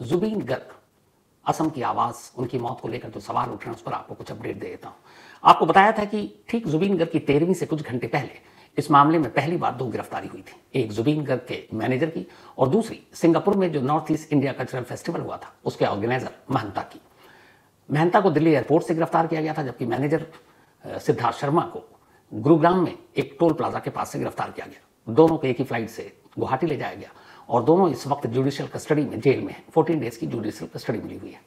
जुबीन गर्ग, असम की आवाज, उनकी मौत को लेकर जो सवाल उठ रहे हैं उस पर आपको कुछ अपडेट दे देता हूं। आपको बताया था कि ठीक जुबीन गर्ग की 13वीं से कुछ घंटे पहले इस मामले में पहली बार 2 गिरफ्तारी हुई थी। एक जुबीन गर्ग के मैनेजर की और दूसरी सिंगापुर में जो north east India cultural festival हुआ था उसके ऑर्गेनाइजर महंता की। महंता को दिल्ली एयरपोर्ट से गिरफ्तार किया गया था, जबकि मैनेजर सिद्धार्थ शर्मा को गुरुग्राम में एक टोल प्लाजा के पास से गिरफ्तार किया गया। दोनों को एक ही फ्लाइट से गुवाहाटी ले जाया गया और दोनों इस वक्त जुडिशियल कस्टडी में जेल में है। 14 डेज की जुडिशियल कस्टडी मिली हुई है।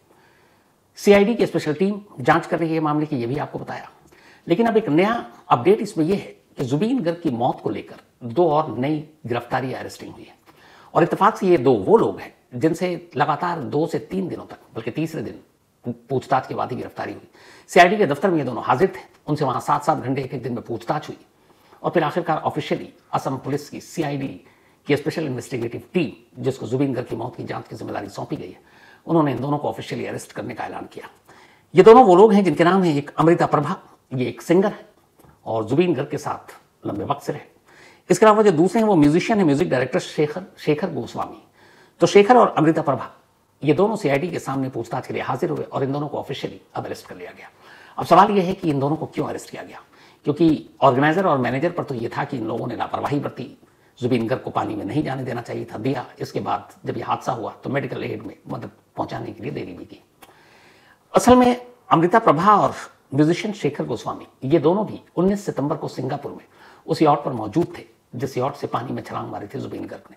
सीआईडी की स्पेशल टीम जांच कर रही है मामले की, ये भी आपको बताया। लेकिन अब एक नया अपडेट इसमें यह है कि जुबीन गर्ग की मौत को लेकर 2 और नई गिरफ्तारी अरेस्टिंग हुई है और इत्तेफाक से ये 2 वो लोग हैं जिनसे लगातार 2 से 3 दिनों तक, बल्कि तीसरे दिन पूछताछ के बाद ही गिरफ्तारी हुई। सीआईडी के दफ्तर में ये दोनों हाजिर थे, उनसे वहां 7-7 घंटे एक दिन में पूछताछ हुई और फिर आखिरकार ऑफिशियली असम पुलिस की सीआईडी की स्पेशल इन्वेस्टिगेटिव टीम, जिसको जुबीन गर्ग की मौत की जांच की जिम्मेदारी सौंपी गई है, उन्होंने इन दोनों को ऑफिशियली अरेस्ट करने का ऐलान किया। ये दोनों वो लोग हैं जिनके नाम है, एक अमृता प्रभा, ये एक सिंगर है और जुबीन गर्ग के साथ लंबे वक्त से रहे। इसके अलावा जो दूसरे हैं वो म्यूजिशियन है, म्यूजिक डायरेक्टर शेखर गोस्वामी। तो शेखर और अमृता प्रभा ये दोनों सीआईडी के सामने पूछताछ के लिए हाजिर हुए और इन दोनों को ऑफिशियली अब अरेस्ट कर लिया गया। अब सवाल यह है कि इन दोनों को क्यों अरेस्ट किया गया, क्योंकि ऑर्गेनाइजर और मैनेजर पर तो यह था कि इन लोगों ने लापरवाही बरती, जुबीन गर्ग को पानी में नहीं जाने देना चाहिए था, दिया। इसके बाद जब यह हादसा हुआ तो मेडिकल एड में मदद पहुंचाने के लिए देरी भी की। असल में अमृता प्रभा और म्यूजिशियन शेखर गोस्वामी ये दोनों भी 19 सितंबर को सिंगापुर में उस यॉट पर मौजूद थे जिस यॉट से पानी में छलांग मारी थी जुबीन गर्ग ने।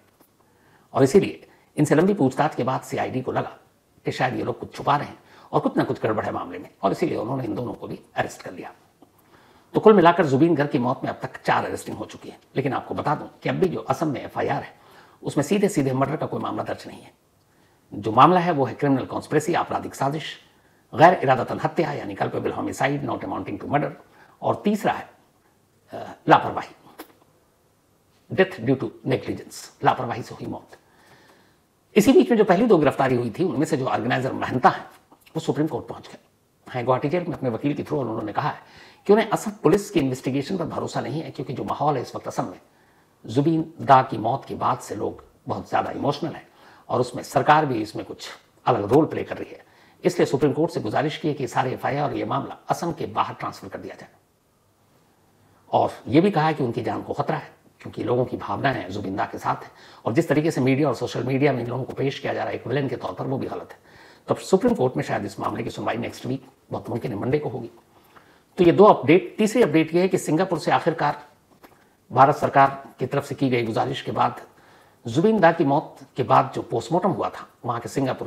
और इसीलिए इनसे लंबी पूछताछ के बाद सीआईडी को लगा कि शायद ये लोग कुछ छुपा रहे हैं और कुछ ना कुछ गड़बड़ है मामले में, और इसीलिए उन्होंने इन दोनों को भी अरेस्ट कर लिया। तो कुल मिलाकर जुबीन गर्ग की मौत में अब तक 4 अरेस्टिंग हो चुकी है। लेकिन आपको बता दूं कि अब भी जो असम में एफआईआर है उसमें सीधे सीधे मर्डर का कोई मामला दर्ज नहीं है। जो मामला है वो है क्रिमिनल कॉन्स्पिरेसी, आपराधिक साजिश, गैर इरादतन हत्या यानी culpable homicide not amounting to murder, और तीसरा है लापरवाही, डेथ ड्यू टू नेग्लिजेंस, लापरवाही से हुई मौत। इसी बीच में जो पहली 2 गिरफ्तारी हुई थी उनमें से जो ऑर्गेनाइजर महंता है वो सुप्रीम कोर्ट पहुंच गए हैं गुवाहाटी जेल में अपने वकील के थ्रू। उन्होंने कहा है कि उन्हें असम पुलिस की इन्वेस्टिगेशन पर भरोसा नहीं है, क्योंकि जो माहौल है इस वक्त असम में जुबीन दा की मौत के बाद से लोग बहुत ज्यादा इमोशनल है और उसमें सरकार भी इसमें कुछ अलग रोल प्ले कर रही है। इसलिए सुप्रीम कोर्ट से गुजारिश की है कि सारे एफआईआर और ये मामला असम के बाहर ट्रांसफर कर दिया जाए। और यह भी कहा है कि उनकी जान को खतरा है, क्योंकि लोगों की भावनाएं जुबीन दा के साथ है और जिस तरीके से मीडिया और सोशल मीडिया में इन लोगों को पेश किया जा रहा है एक विलेन के तौर पर, वो भी गलत है। तो सुप्रीम कोर्ट में शायद इस मामले की सुनवाई नेक्स्ट वीक, बहुत मुमकिन है मंडे को होगी। तो ये 2 अपडेट। तीसरी अपडेट ये है कि सिंगापुर से आखिरकार भारत सरकार की तरफ से की गई गुजारिश के बाद जुबीन दा की मौत के बाद जो पोस्टमार्टम हुआ था वहां के सिंगापुर